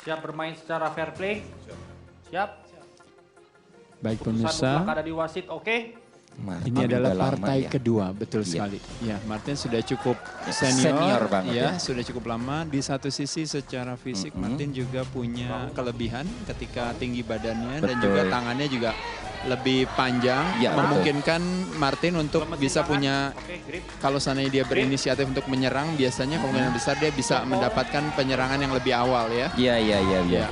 Siap bermain secara fair play? Siap. Baik Putusan pemirsa, mutlak ada di wasit, oke? Martin ini adalah udah lama partai ya. kedua, betul Iya. sekali. Ya, Martin sudah cukup Senior banget ya. sudah cukup lama. Di satu sisi secara fisik Martin juga punya kelebihan ketika tinggi badannya dan Betul. juga tangannya juga lebih panjang, Ya, memungkinkan Martin untuk bisa tangan. punya, Oke, grip. kalau seandainya dia berinisiatif untuk menyerang, biasanya kemungkinan besar dia bisa mendapatkan penyerangan yang lebih awal ya. Iya, iya, iya. Ya. Ya.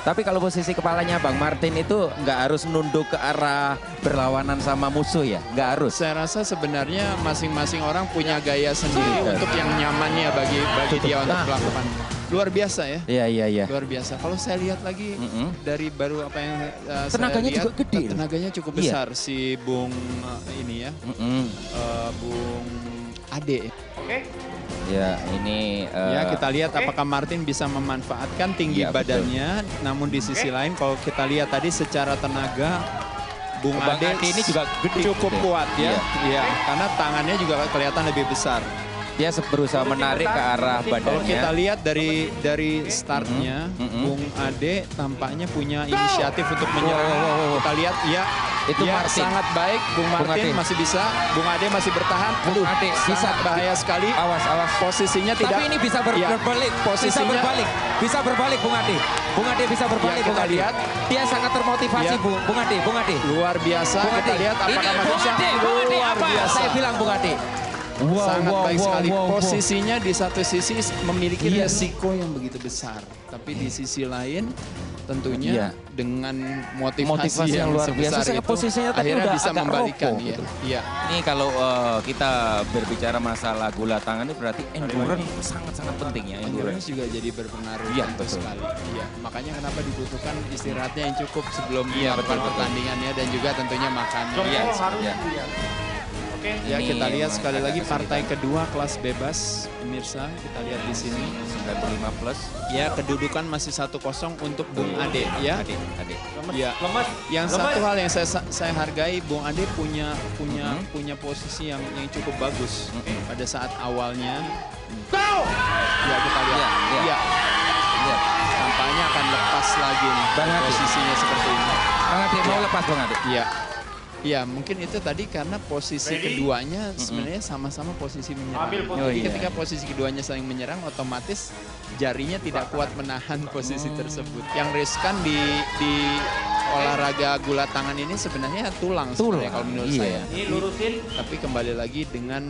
Tapi kalau posisi kepalanya Bang Martin itu nggak harus nunduk ke arah berlawanan sama musuh ya? Nggak harus. Saya rasa sebenarnya masing-masing orang punya gaya sendiri untuk yang nyamannya bagi dia untuk melakukan. Luar biasa ya. Iya, iya, iya. Luar biasa. Kalau saya lihat lagi dari baru apa yang Tenaganya saya lihat, juga gede loh. tenaganya cukup Iya. besar si Bung ini ya, Bung Ade. Oke. Ya, ini Ya kita lihat Oke. apakah Martin bisa memanfaatkan tinggi Iya, betul. badannya. Namun di sisi lain kalau kita lihat tadi secara tenaga Bung Bang Ade Ade ini juga gede cukup gitu ya. kuat ya. Iya. Iya, karena tangannya juga kelihatan lebih besar. dia berusaha menarik ke arah Kalau kita badannya. lihat dari startnya, Bung Ade tampaknya punya inisiatif untuk menyerang. Kita lihat, ya, Itu ya, Martin. sangat baik. Bung Bung Martin Ade. masih bisa, Bung Ade masih bertahan. Bung Ade bisa. sangat bahaya sekali. Awas, awas. Posisinya tidak. Tapi ini bisa Ya, berbalik, bisa posisinya berbalik, bisa berbalik Bung Ade. Bung Ade bisa berbalik, Ya, Bung kita Ade. lihat. Dia sangat termotivasi, Ya. Bung Ade, Bung Ade. luar biasa. Bung Kita Ade. lihat apakah Ini masih Bung bisa. Ade, Bung Ade Luar apa? biasa. Saya bilang Bung Ade. Wow, Sangat wow, baik wow, sekali. wow, wow. Posisinya di satu sisi memiliki Iya. resiko yang begitu besar. Tapi di sisi lain tentunya Iya. dengan motivasi, Motivasi yang luar biasa. sebesar Saya itu posisinya tadi akhirnya udah bisa agak membalikan. rokok Iya. gitu. Iya. Ini kalau kita berbicara masalah gula tangan itu berarti endurance sangat-sangat penting ya, Endurance endurance. juga jadi berpengaruh Iya, tentu betul. sekali. Iya. Makanya kenapa dibutuhkan istirahatnya yang cukup sebelum Iya, melakukan betul, betul. pertandingannya dan juga tentunya makannya. Jongkok Iya, harus iya. dilihat. Oke. Ya, Ini kita lihat sekali agak lagi partai kesulitan. kedua kelas bebas, pemirsa. Kita lihat di sini. 95 plus. Ya, kedudukan masih 1-0 untuk Bung Ade ya. Ade. Lemes, Iya. lemes. Yang lemes. satu hal yang saya hargai, Bung Ade punya posisi yang cukup bagus pada saat awalnya. Ya, kita lihat. Iya, iya. Iya. Lihat. Tampaknya akan lepas lagi nih Bang Ade. posisinya seperti ini. Bang Ade mau lepas Bang Ade. Iya. Iya, mungkin itu tadi karena posisi Ready? keduanya sebenarnya sama-sama posisi menyerang. Ambil posisi. Oh, Jadi iya. ketika posisi keduanya saling menyerang, otomatis jarinya tidak kuat menahan posisi tersebut. Yang riskan di olahraga gula tangan ini sebenarnya tulang sebenarnya kalau menurut Iya. saya. Ini lurusin. Tapi kembali lagi dengan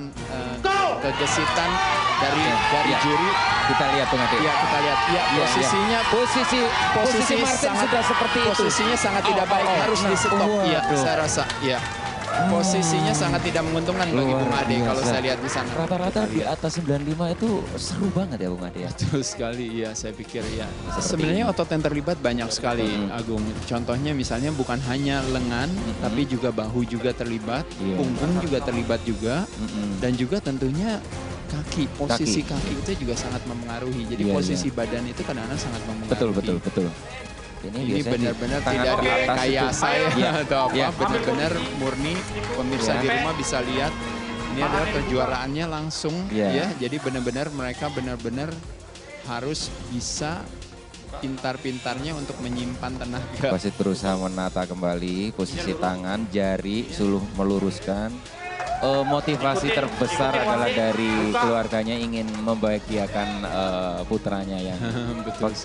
kegesitan dari Iya. juri. Kita lihat Bang Ade. Ya, kita lihat. Ya, Iya, posisinya posisi Martin sangat- sudah seperti itu. posisinya sangat tidak baik, harus Nah, di stop. Iya, waduh. saya rasa. Iya. Posisinya sangat tidak menguntungkan bagi Luar Bung Ade kalau biasa. saya lihat di sana. Rata-rata di atas 95 itu seru banget ya Bung Ade ya. Betul sekali, ya saya pikir ya. Sebenarnya otot yang terlibat banyak sekali, Agung. Contohnya misalnya bukan hanya lengan, tapi juga bahu juga terlibat, Iya. punggung juga terlibat juga, dan juga tentunya kaki. Posisi kaki itu juga sangat mempengaruhi. Jadi Iya, posisi badan itu kadang-kadang sangat mempengaruhi. Betul. Ini biasanya di benar-benar tangan tidak ke atas kayak itu. saya Iya, atau apa, iya. benar-benar murni. Pemirsa Iya. di rumah bisa lihat, ini adalah kejuaraannya langsung Iya. ya. Jadi benar-benar mereka benar-benar harus bisa pintar-pintarnya untuk menyimpan tenaga. Wasit berusaha menata kembali posisi tangan, jari, suluh meluruskan. Motivasi terbesar adalah dari keluarganya ingin membahagiakan putranya yang Betul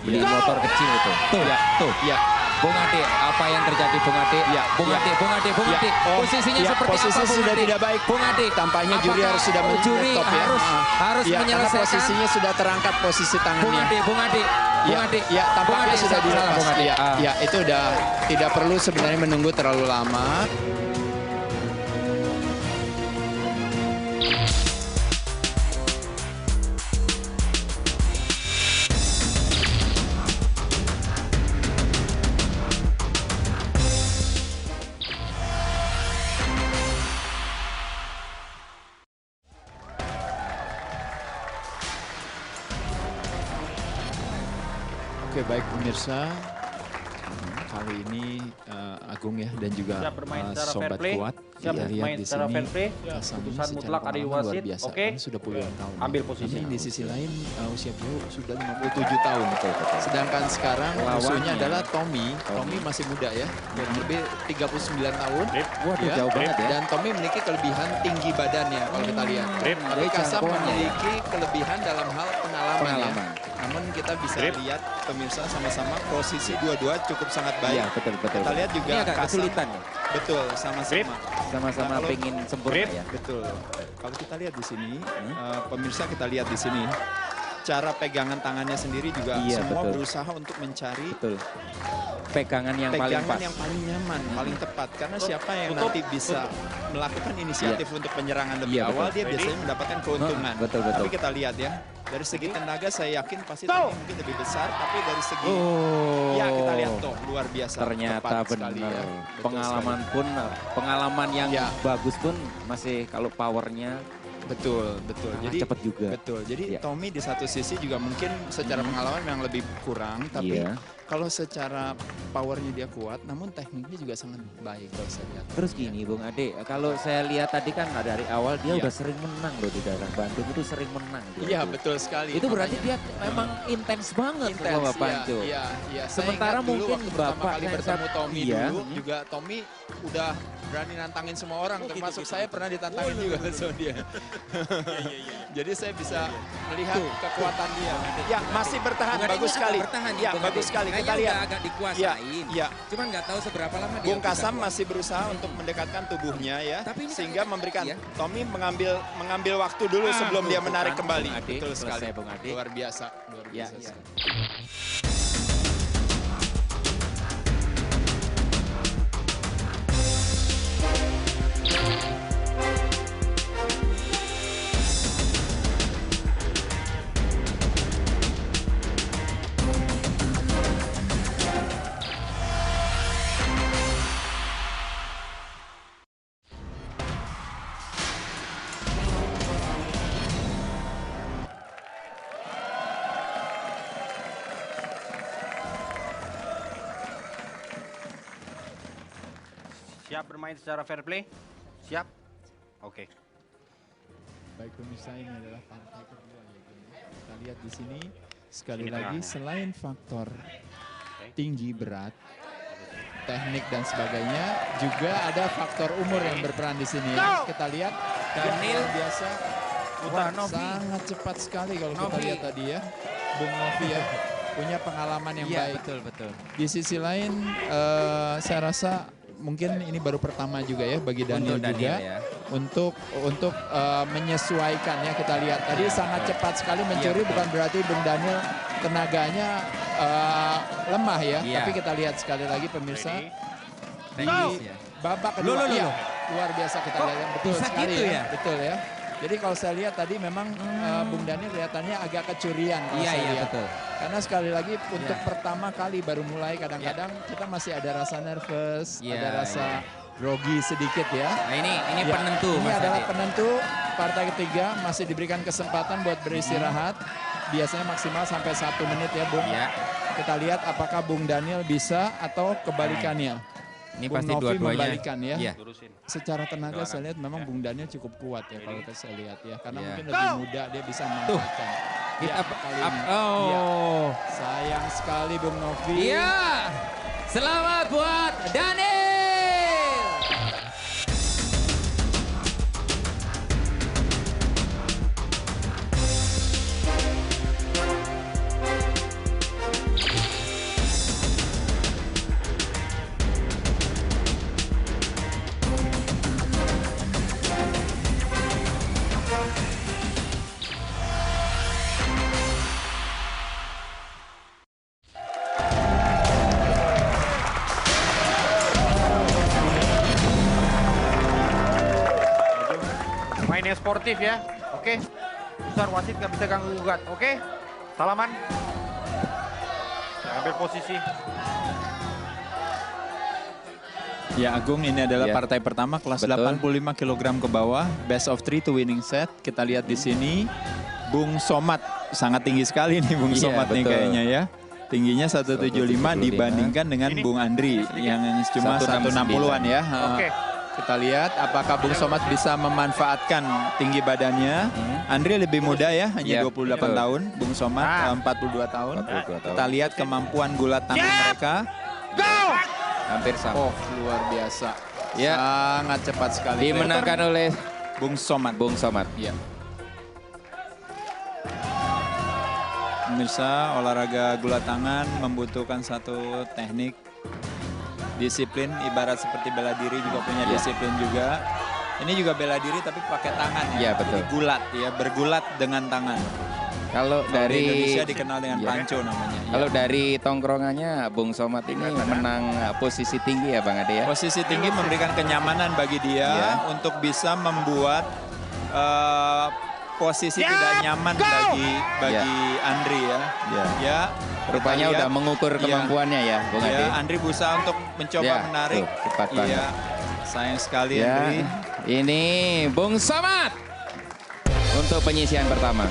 beli motor kecil itu. Tuh, Ya. tuh. Ya. Bung Ade, apa yang terjadi Bung Ade? Ya, Bung ya. Ade. Ya. Oh, Posisinya ya, seperti posisi apa Bung sudah Ade? tidak baik. Bung Ade. Tampaknya juri Apakah harus sudah juri stop ya. harus Ya, karena menyelesaikan. posisinya sudah terangkat posisi Bung tangannya. Ade, Bung Ade. Bung Ade. Ya, Bung tampaknya Ade, sudah salah, dilepas. Bung Ade. Ya, Ah. ya, itu udah tidak perlu sebenarnya menunggu terlalu lama. Oke, baik pemirsa. kali ini Agung ya dan juga Siap bermain secara fair sobat play. kuat. Siap Kita lihat bermain di secara sini fair play. Kasam ini Keputusan secara mutlak dari pengalaman luar wasit. biasa. Oke. Ini sudah puluhan tahun. Ambil ya. posisi. Tapi di sisi lain usia beliau sudah 57 tahun. Sedangkan sekarang musuhnya adalah Tommy. Tommy masih muda ya. Kurang lebih 39 tahun. Waduh, Ya, jauh banget ya. Dan Tommy memiliki kelebihan tinggi badannya kalau kita lihat. Tapi Dia Kasam jangkauannya ya. memiliki kelebihan dalam hal pengalaman. Pengalaman. Ya. Namun kita bisa lihat pemirsa sama-sama posisi dua-dua cukup sangat baik. Iya, betul. Kita lihat juga Ini agak Kasam. kesulitan ya. Betul, sama-sama. Sama-sama Nah, kalau- pengen sempurna ya. Betul. Kalau kita lihat di sini, pemirsa kita lihat di sini, cara pegangan tangannya sendiri juga Iya, semua betul. berusaha untuk mencari Betul. Pegangan yang paling pegangan pas. yang paling nyaman, paling tepat. Karena siapa yang Tutup. nanti bisa melakukan inisiatif untuk penyerangan lebih Iya, awal, betul. dia biasanya mendapatkan keuntungan. Betul. Tapi kita lihat ya, dari segi tenaga saya yakin pasti Tommy mungkin lebih besar, tapi dari segi ya kita lihat tuh luar biasa. Ternyata tepat sekali benar. ya. Betul Pengalaman pun, pengalaman yang Ya. bagus pun masih kalau powernya Betul. kalah Jadi cepet juga. betul. Jadi Iya. Tommy di satu sisi juga mungkin secara pengalaman yang lebih kurang, tapi Iya. kalau secara powernya dia kuat, namun tekniknya juga sangat baik kalau saya lihat. Terus gini Bung Ade, kalau saya lihat tadi kan dari awal dia Iya. udah sering menang loh di daerah Bandung itu sering menang. dia Iya tuh. betul sekali. Itu berarti dia memang intens banget intens, Bapak Panco. Iya. Saya Sementara ingat dulu mungkin waktu pertama Bapak kali saya bertemu Tommy iya. dulu, juga Tommy udah berani nantangin semua orang, termasuk saya pernah ditantangin juga sama dia. Jadi saya bisa melihat kekuatan dia. Ya masih bertahan, Bung Ade bagus ini sekali. agak bertahan Ya Bung bagus Ade. sekali. Kita Kayaknya lihat. udah agak dikuasain. Ya, ya. Cuman nggak tahu seberapa lama dia Bung bisa Kasam kuat. masih berusaha untuk mendekatkan tubuhnya ya, Tapi ini kan sehingga kita memberikan ya. Tommy mengambil waktu dulu sebelum dia menarik bukan, kembali. Bung Ade. Betul Selesai, sekali. Bung Ade. Luar biasa, luar Ya, biasa. ya. sekali. Siap bermain secara fair play. Siap. Oke. Baik pemirsa, ini adalah partai kedua ya. Kita lihat di sini sekali Sini lagi tengahnya. selain faktor tinggi berat, teknik dan sebagainya, juga ada faktor umur yang berperan di sini. Ya. Kita lihat Daniel luar biasa. Putra Wah, Novi. sangat cepat sekali kalau kita Novi. lihat tadi ya. Bung Novi ya punya pengalaman yang Iya baik. betul. Di sisi lain saya rasa mungkin ini baru pertama juga ya bagi Daniel, Untuk juga Daniel ya. untuk menyesuaikan ya. Kita lihat tadi sangat cepat sekali mencuri, Iya, betul. bukan berarti Bung Daniel tenaganya lemah ya. Iya. Tapi kita lihat sekali lagi pemirsa Ready? Teknis ya. babak kedua. Loh. Iya, luar biasa kita Kok lihat. Betul bisa sekali gitu ya. ya? Betul ya. Jadi kalau saya lihat tadi memang Bung Daniel kelihatannya agak kecurian kalau Iya saya lihat. betul. Karena sekali lagi untuk Iya. pertama kali baru mulai kadang-kadang kita masih ada rasa nervous, Iya, ada rasa grogi sedikit ya. Nah ini Ya, penentu ini Mas adalah Ade. penentu partai ketiga, masih diberikan kesempatan buat beristirahat. Biasanya maksimal sampai 1 menit ya Bung. Ya. Kita lihat apakah Bung Daniel bisa atau kebalikannya. Ini Bung pasti Novi dua-duanya. membalikan ya. Iya. Lurusin. Secara tenaga Silakan. saya lihat memang Ya. Bung Daniel cukup kuat ya kalau saya lihat ya. Karena Iya. mungkin lebih muda dia bisa memanfaatkan. Kita Ya, kali ini. oh. Sayang sekali Bung Novi. Iya. Selamat buat Daniel. Mainnya sportif ya. Oke. Besar wasit nggak bisa ganggu gugat. Oke. Salaman. Ambil posisi. Ya Agung, ini adalah Ya. partai pertama kelas Betul. 85 kg ke bawah, best of 3 to winning set. Kita lihat di sini Bung Somat sangat tinggi sekali nih Bung Iya, Somat nih betul. kayaknya ya. Tingginya 175 dibandingkan dengan Bung Andri yang cuma 160-an ya. Oke. Kita lihat apakah Bung Somad bisa memanfaatkan tinggi badannya. Andri lebih muda ya, hanya Iya, 28 betul. tahun. Bung Somad 42 tahun. 42 tahun. Kita lihat kemampuan gulat tangan mereka. Hampir sama. Oh, luar biasa. Ya. Sangat cepat sekali. Dimenangkan oleh Bung Somad. Bung Somad. Ya. Pemirsa, olahraga gulat tangan membutuhkan satu teknik, disiplin, ibarat seperti bela diri juga punya disiplin juga. Ini juga bela diri tapi pakai tangan ya. Iya, betul. Jadi gulat ya, bergulat dengan tangan. Kalau Kalau di dari Indonesia dikenal dengan panco namanya. kalau dari tongkrongannya Bung Somad ini menang posisi tinggi ya Bang Ade ya. Posisi tinggi memberikan kenyamanan bagi dia Iya. untuk bisa membuat posisi tidak nyaman bagi Andri ya. Ya. Ya, Rupanya kita udah lihat. mengukur kemampuannya ya Bung Ade. Ya, Andri berusaha untuk mencoba Ya, menarik. tuh, cepat banget. Iya, sayang sekali Ya, Andri. ini Bung Somad untuk penyisian pertama.